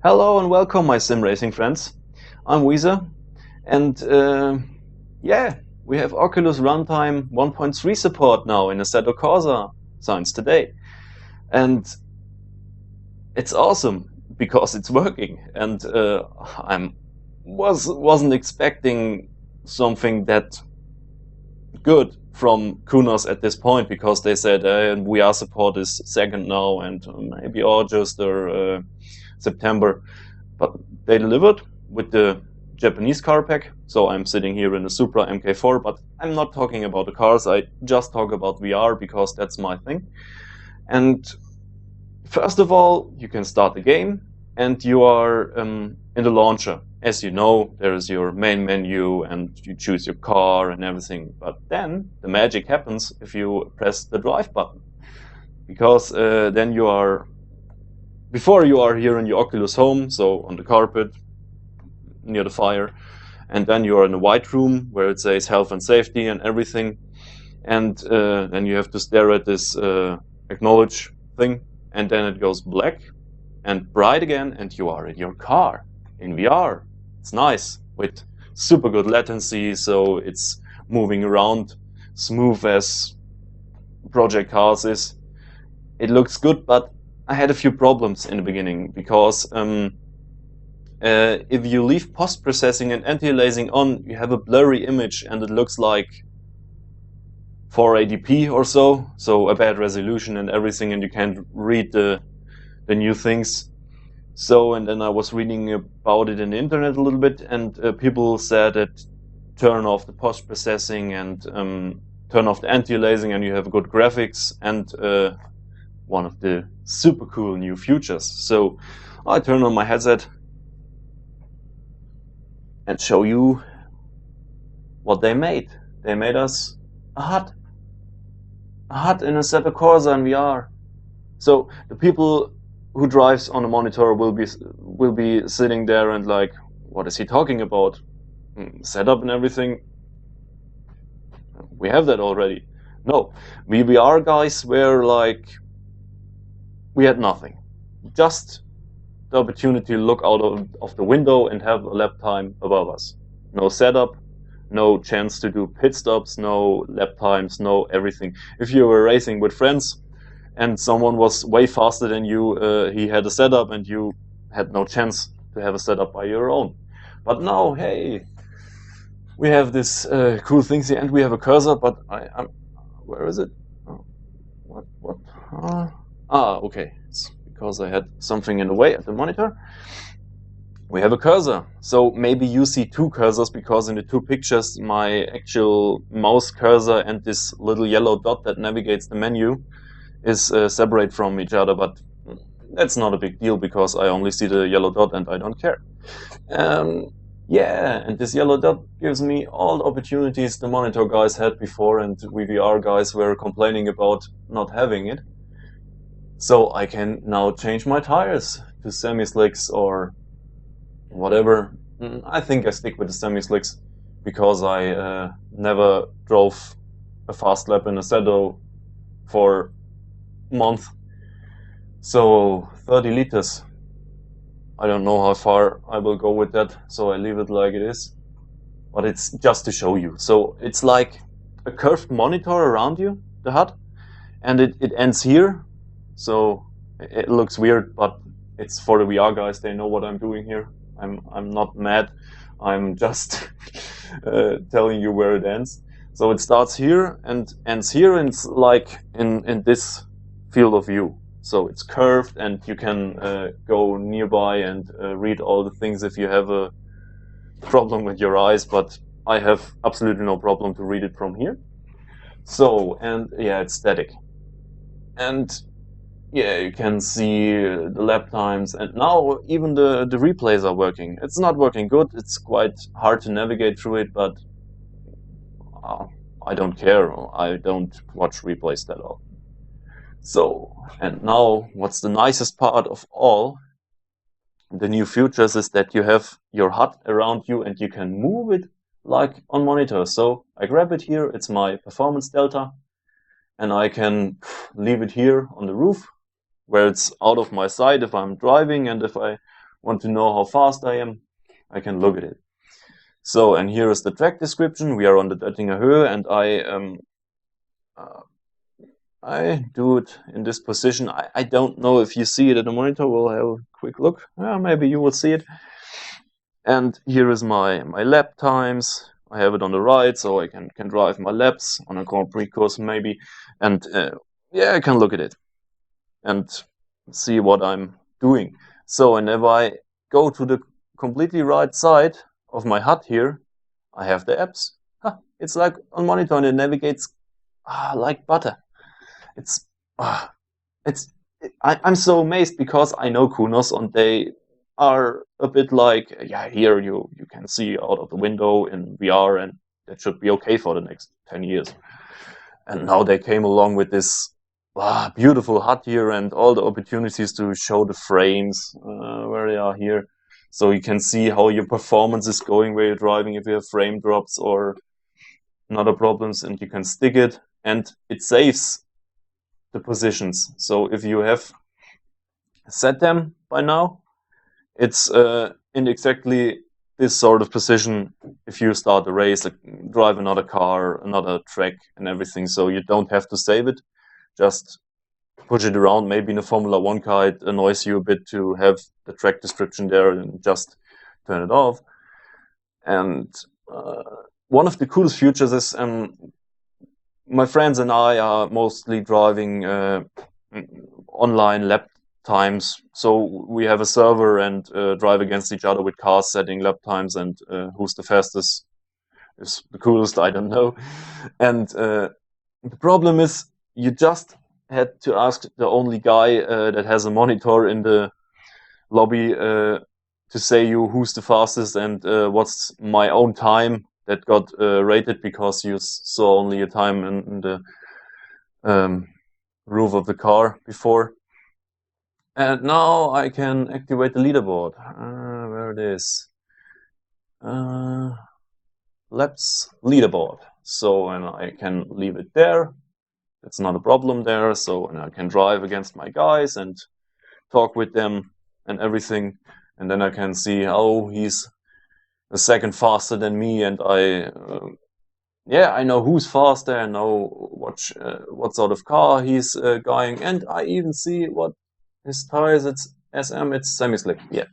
Hello and welcome, my sim racing friends. I'm Weezor, and yeah, we have Oculus Runtime 1.3 support now in Assetto Corsa since today, and it's awesome because it's working. And wasn't expecting something that good from Kunos at this point, because they said VR support is second now and maybe August or September. But they delivered with the Japanese car pack. So I'm sitting here in a Supra MK4, but I'm not talking about the cars. I just talk about VR because that's my thing. And first of all, you can start the game and you are in the launcher. As you know, there is your main menu and you choose your car and everything. But then the magic happens if you press the drive button, because then you are, before you are here in your Oculus home, so on the carpet near the fire, and then you are in a white room where it says health and safety and everything, and then you have to stare at this acknowledge thing, and then it goes black and bright again, and you are in your car in VR. It's nice with super good latency, so it's moving around smooth as Project Cars is. It looks good, but I had a few problems in the beginning, because if you leave post-processing and anti-aliasing on, you have a blurry image and it looks like 480p or so a bad resolution and everything, and you can't read the new things. So, and then I was reading about it in the internet a little bit, and people said that turn off the post-processing and turn off the anti-aliasing and you have good graphics and one of the super cool new features. So I turn on my headset and show you what they made. They made us a hut in Assetto Corsa in VR. So the people who drives on a monitor will be sitting there and like, what is he talking about? Setup and everything. We have that already. No, we VR guys were like, we had nothing. Just the opportunity to look out of the window and have a lap time above us. No setup, no chance to do pit stops, no lap times, no everything. If you were racing with friends and someone was way faster than you, he had a setup and you had no chance to have a setup by your own. But now, hey, we have this cool things here, and we have a cursor, but I'm where is it? Oh, what? Okay, it's because I had something in the way at the monitor. We have a cursor, so maybe you see two cursors, because in the two pictures my actual mouse cursor and this little yellow dot that navigates the menu is separate from each other, but that's not a big deal because I only see the yellow dot and I don't care. Yeah, and this yellow dot gives me all the opportunities the monitor guys had before, and we VR guys were complaining about not having it. So I can now change my tires to semi-slicks or whatever. I think I stick with the semi-slicks because I never drove a fast lap in Assetto for a month. So 30 liters. I don't know how far I will go with that, so I leave it like it is. But it's just to show you. So it's like a curved monitor around you, the hut, and it ends here. So it looks weird, but it's for the VR guys. They know what I'm doing here. I'm not mad. I'm just telling you where it ends. So it starts here and ends here, and it's like in this field of view. So it's curved, and you can go nearby and read all the things if you have a problem with your eyes, but I have absolutely no problem to read it from here. So, and yeah, it's static. And yeah, you can see the lap times, and now even the replays are working. It's not working good, it's quite hard to navigate through it, but I don't care. I don't watch replays that often. So, and now what's the nicest part of all the new features is that you have your hut around you and you can move it like on monitor. So I grab it here, it's my performance delta, and I can leave it here on the roof where it's out of my sight if I'm driving, and if I want to know how fast I am, I can look at it. So, and here is the track description. We are on the Döttinger Höhe, and I do it in this position. I don't know if you see it at the monitor. We'll have a quick look. Maybe you will see it. And here is my lap times. I have it on the right, so I can drive my laps on a Grand Prix course maybe. And yeah, I can look at it and see what I'm doing. So, and if I go to the completely right side of my HUD here, I have the apps. It's like on monitor, and it navigates like butter. I'm so amazed because I know Kunos, and they are a bit like, yeah, here you can see out of the window in VR, and that should be okay for the next 10 years. And now they came along with this beautiful HUD here and all the opportunities to show the frames where they are here. So you can see how your performance is going where you're driving, if you have frame drops or other problems, and you can stick it, and it saves the positions. So if you have set them by now, it's in exactly this sort of position if you start the race, like drive another car, another track and everything. So you don't have to save it, just push it around. Maybe in a Formula 1 car it annoys you a bit to have the track description there, and just turn it off. And one of the coolest features is my friends and I are mostly driving online lap times. So we have a server and drive against each other with cars setting lap times, and who's the fastest is the coolest, I don't know. And the problem is you just had to ask the only guy that has a monitor in the lobby to say you who's the fastest and what's my own time that got rated, because you saw only a time in the roof of the car before. And now I can activate the leaderboard. Where it is? Laps leaderboard. So, and I can leave it there. It's not a problem there. So, and I can drive against my guys and talk with them and everything. And then I can see, oh, he's a second faster than me, and I know who's faster, I know what sort of car he's going, and I even see what his tires. It's SM, it's semi-slick, yeah.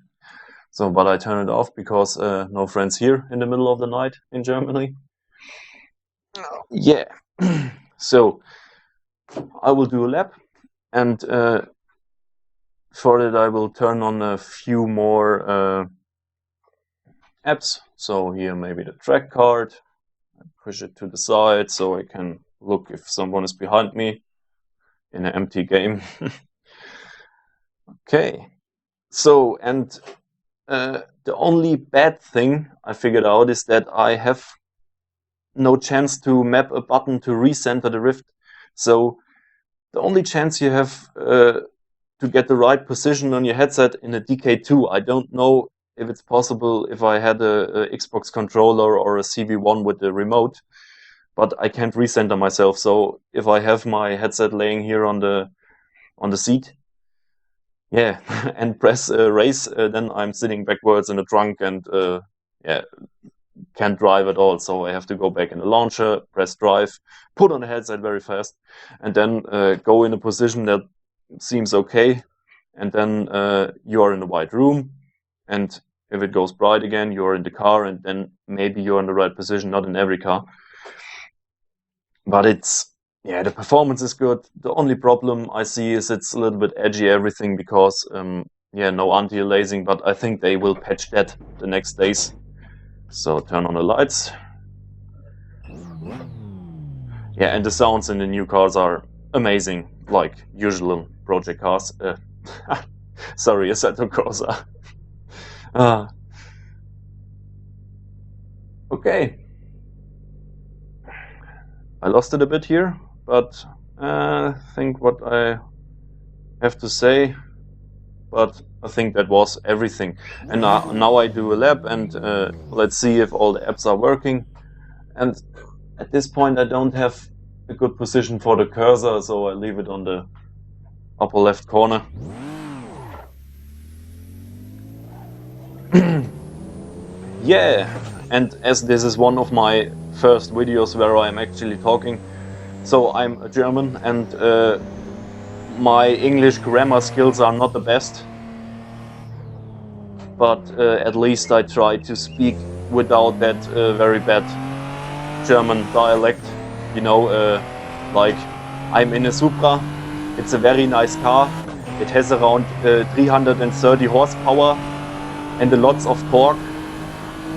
So, but I turn it off because no friends here in the middle of the night in Germany. Yeah. So I will do a lap, and for that I will turn on a few more apps. So here maybe the track card, I push it to the side so I can look if someone is behind me in an empty game. Okay, so, and the only bad thing I figured out is that I have no chance to map a button to recenter the rift. So the only chance you have to get the right position on your headset in a DK2, I don't know if it's possible if I had a Xbox controller or a CV1 with the remote, but I can't recenter myself. So if I have my headset laying here on the seat, yeah, and press race, then I'm sitting backwards in the trunk and can't drive at all. So I have to go back in the launcher, press drive, put on the headset very fast, and then go in a position that seems okay. And then you are in the white room, and if it goes bright again, you're in the car, and then maybe you're in the right position. Not in every car, but it's, yeah, the performance is good. The only problem I see is it's a little bit edgy, everything, because no anti-aliasing, but I think they will patch that the next days. So turn on the lights. Yeah, and the sounds in the new cars are amazing, like usual project cars. Sorry, Assetto Corsa. Okay. I lost it a bit here, but I think what I have to say, but I think that was everything. And now I do a lap, and let's see if all the apps are working. And at this point I don't have a good position for the cursor, so I leave it on the upper left corner. Yeah, and as this is one of my first videos where I'm actually talking, so I'm a German and my English grammar skills are not the best, but at least I try to speak without that very bad German dialect, you know, like I'm in a Supra, it's a very nice car, it has around 330 horsepower and lots of torque,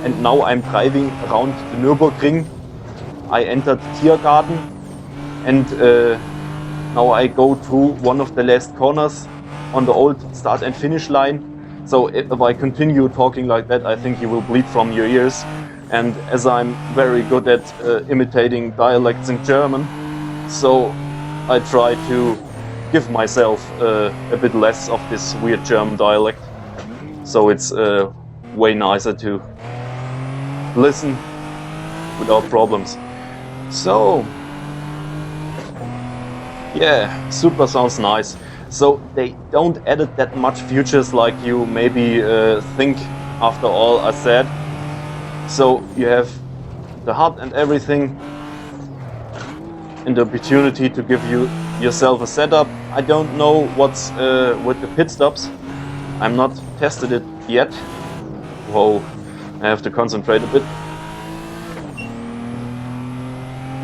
and now I'm driving around the Nürburgring. I entered Tiergarten and now I go through one of the last corners on the old start and finish line. So if I continue talking like that, I think you will bleed from your ears. And as I'm very good at imitating dialects in German, so I try to give myself a bit less of this weird German dialect. So it's way nicer to listen without problems. So yeah, Supra sounds nice. So they don't edit that much features like you maybe think after all I said. So you have the HUD and everything and the opportunity to give yourself a setup. I don't know what's with the pit stops. I'm not tested it yet. Whoa, I have to concentrate a bit.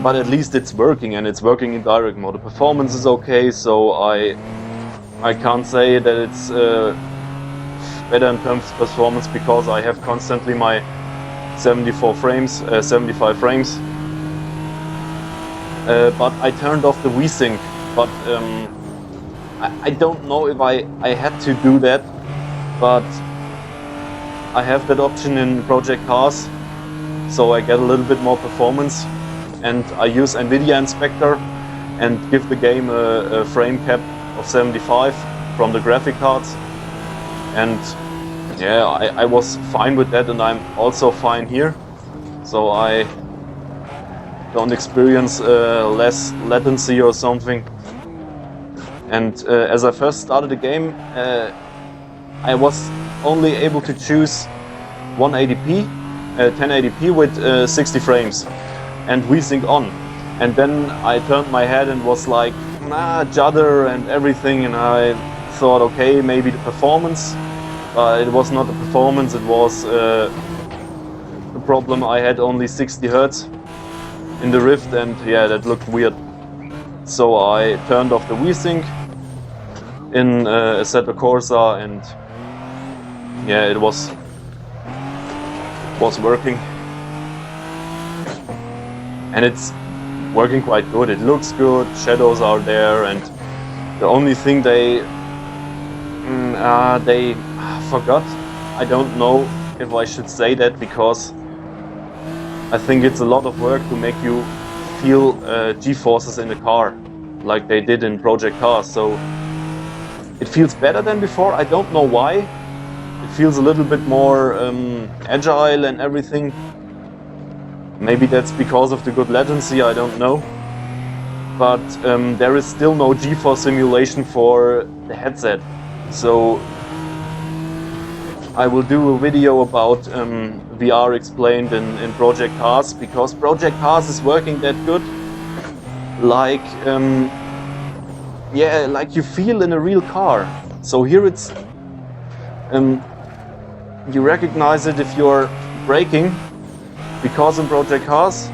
But at least it's working, and it's working in direct mode. The performance is okay, so I can't say that it's better in terms of performance because I have constantly my 75 frames. But I turned off the VSync, but I don't know if I had to do that, but I have that option in Project Cars, so I get a little bit more performance. And I use NVIDIA Inspector and give the game a frame cap of 75 from the graphic cards. And yeah, I was fine with that, and I'm also fine here. So I don't experience less latency or something. And as I first started the game, I was only able to choose 180p, 1080p with 60 frames. And VSync on, and then I turned my head and was like, nah, judder and everything, and I thought, okay, maybe the performance, but it was not the performance, it was the problem. I had only 60 Hertz in the Rift, and yeah, that looked weird. So I turned off the VSync in Assetto Corsa, and yeah, it was working. And it's working quite good. It looks good, shadows are there, and the only thing they forgot. I don't know if I should say that because I think it's a lot of work to make you feel G-forces in the car, like they did in Project Cars. So it feels better than before. I don't know why. It feels a little bit more agile and everything. Maybe that's because of the good latency, I don't know. But there is still no G-force simulation for the headset. So I will do a video about VR explained in Project Cars, because Project Cars is working that good. Like, yeah, like you feel in a real car. So here it's, you recognize it if you're braking. Because in Project Cars,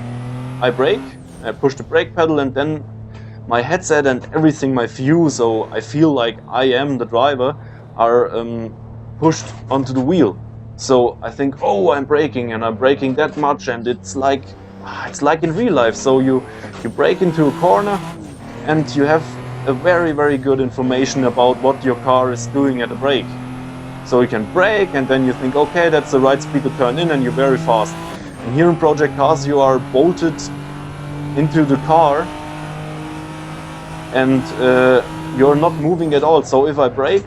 I brake, I push the brake pedal, and then my headset and everything, my view, so I feel like I am the driver, are pushed onto the wheel. So I think, oh, I'm braking, and I'm braking that much, and it's like in real life. So you brake into a corner, and you have a very, very good information about what your car is doing at the brake. So you can brake, and then you think, okay, that's the right speed to turn in, and you're very fast. And here in Project Cars, you are bolted into the car, and you're not moving at all. So if I brake,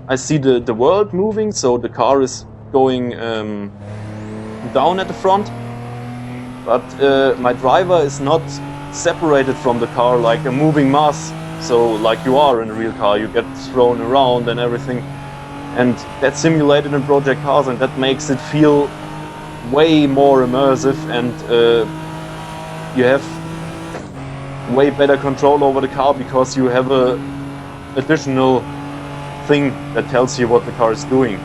I see the world moving, so the car is going down at the front, but my driver is not separated from the car like a moving mass. So like you are in a real car, you get thrown around and everything. and that's simulated in Project Cars, and that makes it feel way more immersive, and you have way better control over the car because you have a additional thing that tells you what the car is doing.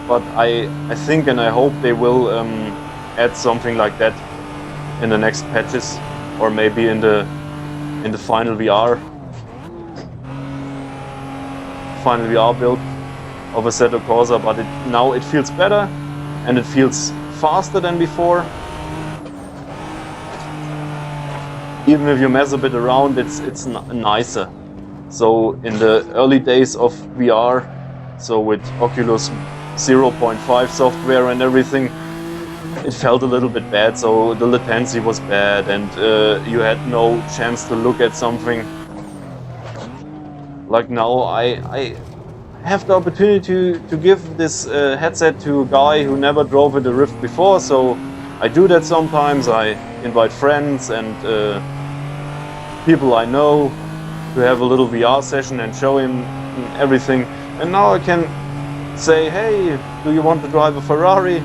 But I think and I hope they will add something like that in the next patches, or maybe in the final VR build of Assetto Corsa. But now it feels better and it feels faster than before. Even if you mess a bit around, it's nicer. So in the early days of VR, so with Oculus 0.5 software and everything, it felt a little bit bad. So the latency was bad, and you had no chance to look at something. Like now, I have the opportunity to give this headset to a guy who never drove in the Rift before. So I do that sometimes. I invite friends and people I know to have a little VR session and show him everything. And now I can say, hey, do you want to drive a Ferrari?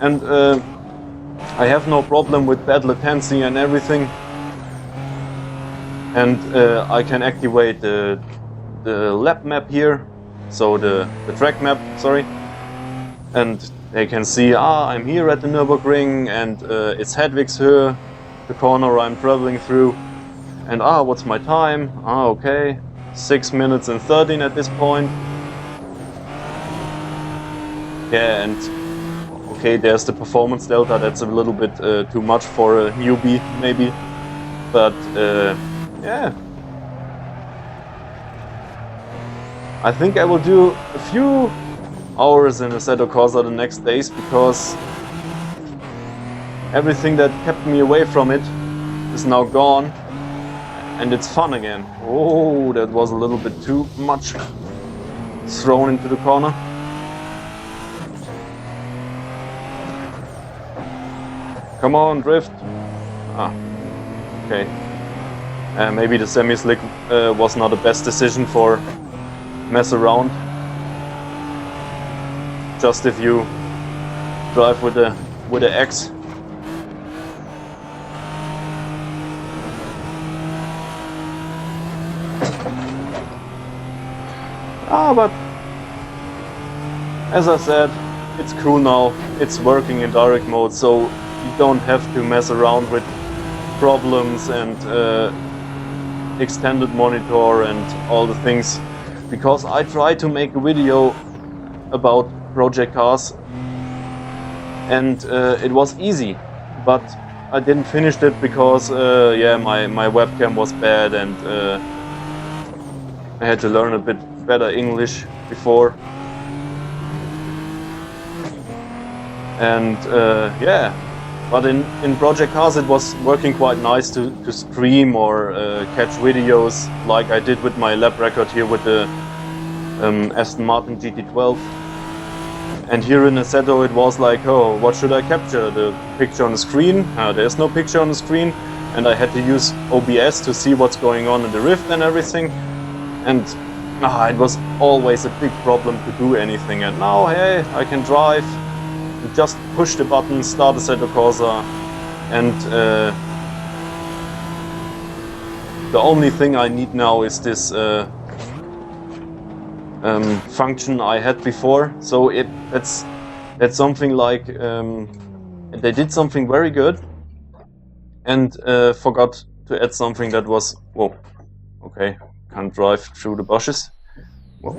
And I have no problem with bad latency and everything. And I can activate the lap map here, so the track map, sorry. And they can see, I'm here at the Nürburgring, and it's Hedwigshöhe, the corner I'm traveling through. And what's my time? Okay, 6 minutes and 13 at this point. Yeah, and okay, there's the performance delta. That's a little bit too much for a newbie, maybe. But yeah, I think I will do a few hours in Assetto Corsa the next days, because everything that kept me away from it is now gone. And it's fun again. Oh, that was a little bit too much thrown into the corner. Come on, drift. Okay. Maybe the semi-slick was not the best decision for mess around. Just if you drive with the X. But as I said, it's cool now. It's working in direct mode, so you don't have to mess around with problems and extended monitor and all the things. Because I tried to make a video about Project Cars, and it was easy, but I didn't finish it because yeah, my webcam was bad, and I had to learn a bit better English before. And yeah, but in Project Cars it was working quite nice to stream or catch videos, like I did with my lab record here with the Aston Martin GT12. And here in Assetto it was like, oh, what should I capture? The picture on the screen? There's no picture on the screen, and I had to use OBS to see what's going on in the Rift and everything. And it was always a big problem to do anything. And now, hey, I can drive, just push the button, start Assetto Corsa, and the only thing I need now is this function I had before. So that's something like they did something very good, and forgot to add something that was, whoa, okay, can't drive through the bushes. Whoa.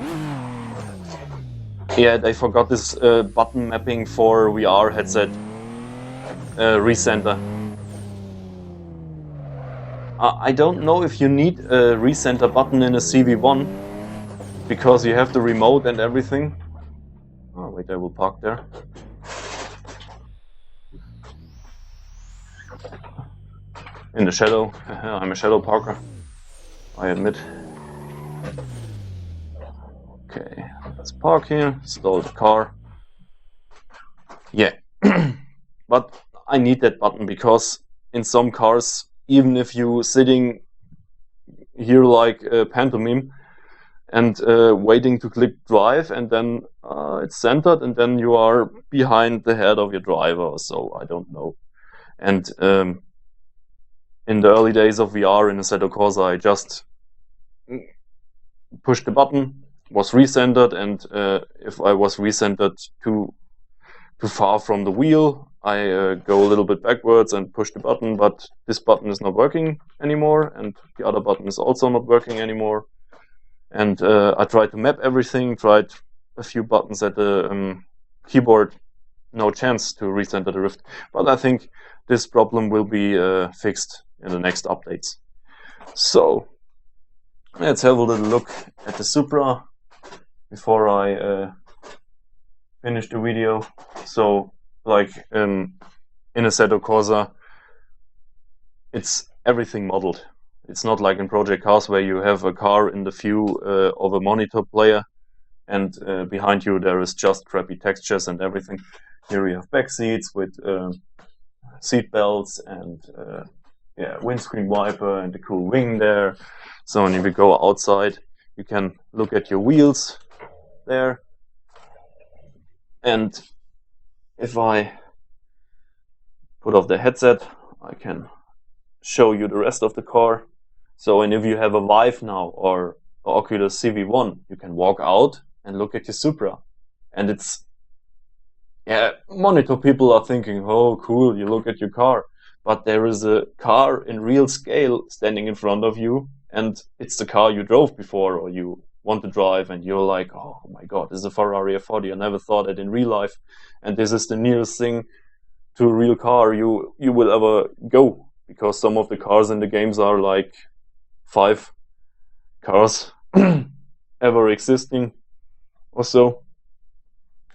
Yeah, they forgot this button mapping for VR headset recenter. I don't know if you need a recenter button in a CV1, because you have the remote and everything. Oh wait, I will park there. In the shadow. I'm a shadow parker, I admit. Okay, let's park here, stall the car. Yeah, but I need that button, because in some cars, even if you sitting here like a pantomime, and waiting to click drive, and then it's centered, and then you are behind the head of your driver or so, I don't know. And in the early days of VR in Assetto Corsa, I just pushed the button, was recentered, and if I was recentered too far from the wheel, I go a little bit backwards and push the button, but this button is not working anymore, and the other button is also not working anymore. And I tried to map everything, tried a few buttons at the keyboard, no chance to recenter the Rift. But I think this problem will be fixed in the next updates. So let's have a little look at the Supra before I finish the video. So, like in Assetto Corsa, it's everything modeled. It's not like in Project Cars where you have a car in the view of a monitor player, and behind you there is just crappy textures and everything. Here you have back seats with seat belts and windscreen wiper and a cool wing there. So when you go outside, you can look at your wheels there. And if I put off the headset, I can show you the rest of the car. So, and if you have a Vive now or Oculus CV1, you can walk out and look at your Supra. And it's, monitor people are thinking, oh cool, you look at your car. But there is a car in real scale standing in front of you, and it's the car you drove before or you want to drive, and you're like, oh my god, this is a Ferrari F40. I never thought it in real life, and this is the nearest thing to a real car you will ever go, because some of the cars in the games are like 5 cars ever existing or so.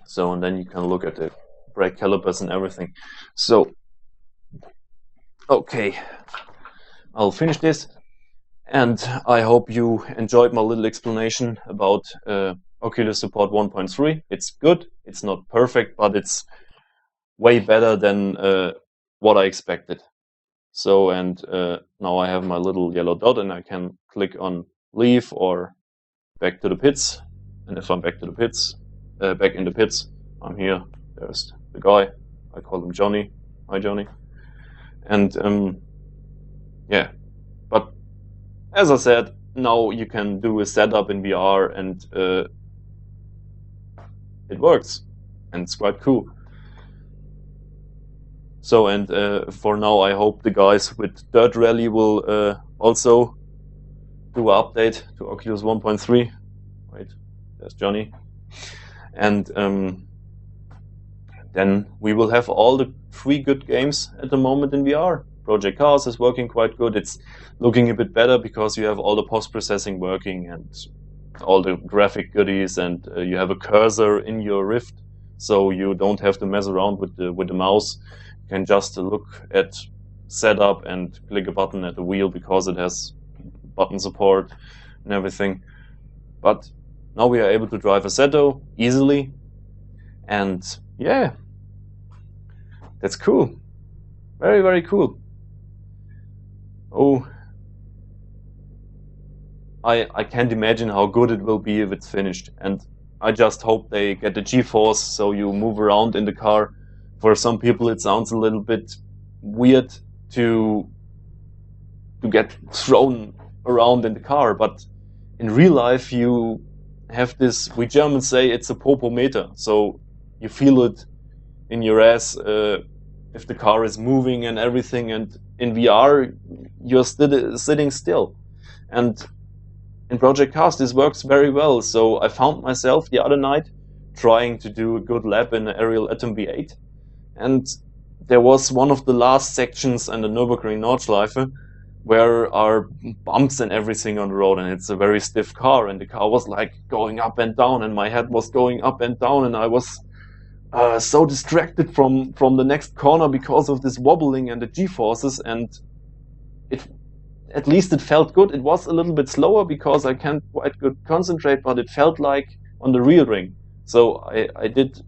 So, and then you can look at the brake calipers and everything. So, okay, I'll finish this. And I hope you enjoyed my little explanation about Oculus Support 1.3. It's good. It's not perfect, but it's way better than what I expected. So, and now I have my little yellow dot, and I can click on leave or back to the pits. And if I'm back to the pits, back in the pits, I'm here. There's the guy. I call him Johnny. Hi, Johnny. And but as I said, now you can do a setup in VR, and it works, and it's quite cool. So, and for now, I hope the guys with Dirt Rally will also do an update to Oculus 1.3. Wait, there's Johnny. And then we will have all the 3 good games at the moment in VR. Project Cars is working quite good. It's looking a bit better because you have all the post-processing working and all the graphic goodies, and you have a cursor in your Rift, so you don't have to mess around with the mouse. You can just look at setup and click a button at the wheel because it has button support and everything. But now we are able to drive Assetto easily, and yeah, that's cool. Very, very cool. Oh, I can't imagine how good it will be if it's finished, and I just hope they get the G-force so you move around in the car. For some people it sounds a little bit weird to get thrown around in the car, but in real life you have this, we Germans say it's a popometer, so you feel it in your ass if the car is moving and everything, and in VR you're sitting still. And in Project Cars this works very well, so I found myself the other night trying to do a good lap in an Ariel Atom V8, and there was one of the last sections in the Nürburgring Nordschleife where are bumps and everything on the road, and it's a very stiff car, and the car was like going up and down, and my head was going up and down, and I was so distracted from the next corner because of this wobbling and the G-forces, and at least it felt good. It was a little bit slower because I can't quite good concentrate, but it felt like on the real ring. So I did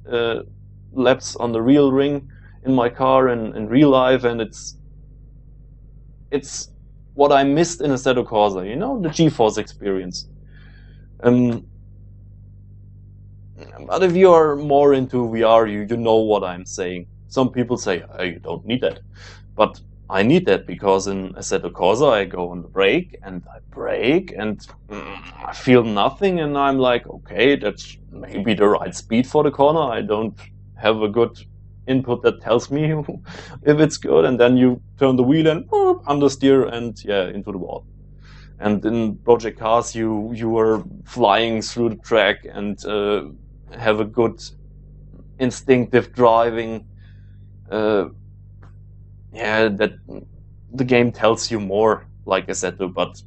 laps on the real ring in my car in real life, and it's what I missed in Assetto Corsa, you know, the G-force experience. But if you are more into VR, you know what I'm saying. Some people say, oh, you don't need that. But I need that because in Assetto Corsa I go on the brake and I brake and I feel nothing and I'm like, okay, that's maybe the right speed for the corner. I don't have a good input that tells me if it's good, and then you turn the wheel and understeer and yeah, into the wall. And in Project Cars you are flying through the track and have a good instinctive driving. Yeah, that the game tells you more, like Assetto, but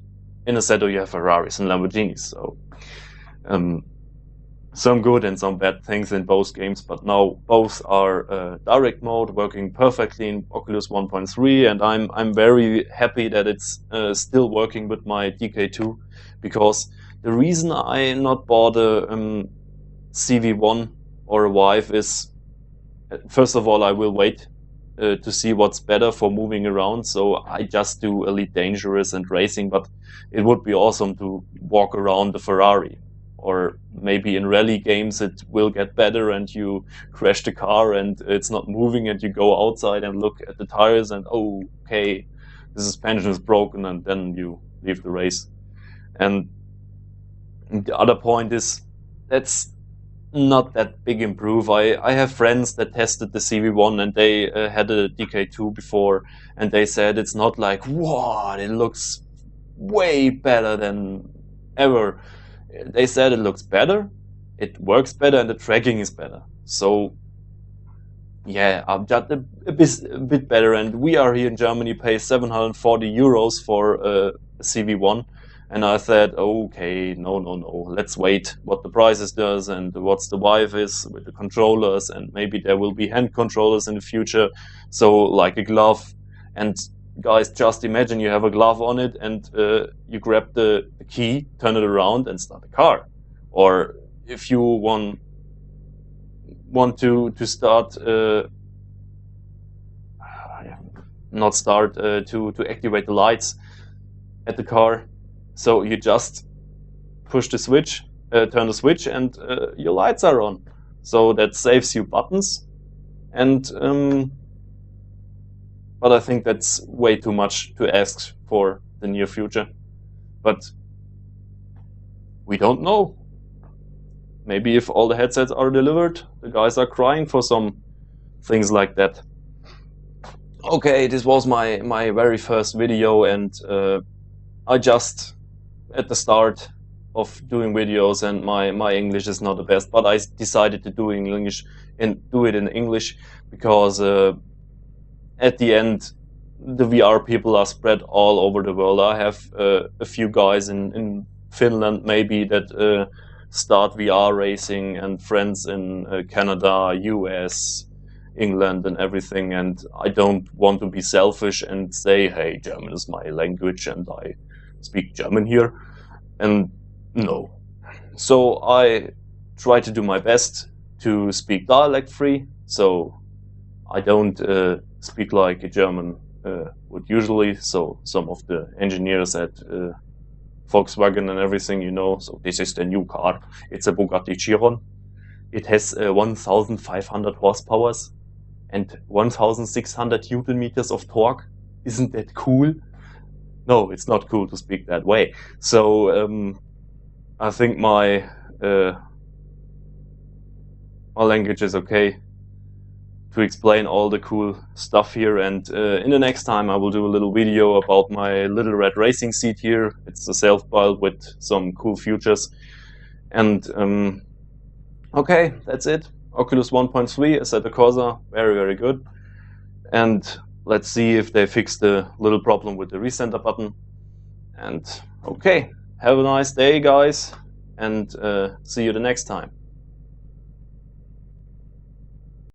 in Assetto you have Ferraris and Lamborghinis, so some good and some bad things in both games, but now both are direct mode, working perfectly in Oculus 1.3, and I'm very happy that it's still working with my DK2, because the reason I not bought a CV1 or a Vive is, first of all, I will wait to see what's better for moving around, so I just do Elite Dangerous and racing, but it would be awesome to walk around the Ferrari. Or maybe in rally games it will get better and you crash the car and it's not moving and you go outside and look at the tires and, oh, okay, the suspension is broken, and then you leave the race. And the other point is, that's not that big improve. I have friends that tested the CV1 and they had a DK2 before, and they said it's not like, wow, it looks way better than ever. They said it looks better, it works better, and the tracking is better. So yeah, I'm just a bit better. And we are here in Germany pay 740 euros for a CV1. And I said, okay, no, let's wait what the prices does and what's the Vive is with the controllers, and maybe there will be hand controllers in the future, so like a glove. And guys, just imagine you have a glove on it and you grab the key, turn it around and start the car. Or if you want to start, not start, to activate the lights at the car, so you just push the switch, turn the switch, and your lights are on. So that saves you buttons. And but I think that's way too much to ask for the near future. But we don't know. Maybe if all the headsets are delivered, the guys are crying for some things like that. Okay, this was my very first video, and I just at the start of doing videos, and my English is not the best, but I decided to do it in English because at the end the VR people are spread all over the world. I have a few guys in Finland maybe that start VR racing, and friends in Canada, US, England and everything, and I don't want to be selfish and say, hey, German is my language and I speak German here. And no. So I try to do my best to speak dialect free, so I don't speak like a German would usually. So some of the engineers at Volkswagen and everything, you know, so this is the new car. It's a Bugatti Chiron. It has 1,500 horsepower and 1,600 Newton meters of torque. Isn't that cool? No, it's not cool to speak that way. So I think my language is okay to explain all the cool stuff here. And in the next time I will do a little video about my little red racing seat here. It's a self-build with some cool features. And okay, that's it. Oculus 1.3, Assetto Corsa, very good. And let's see if they fix the little problem with the recenter button. And okay, have a nice day, guys, and see you the next time.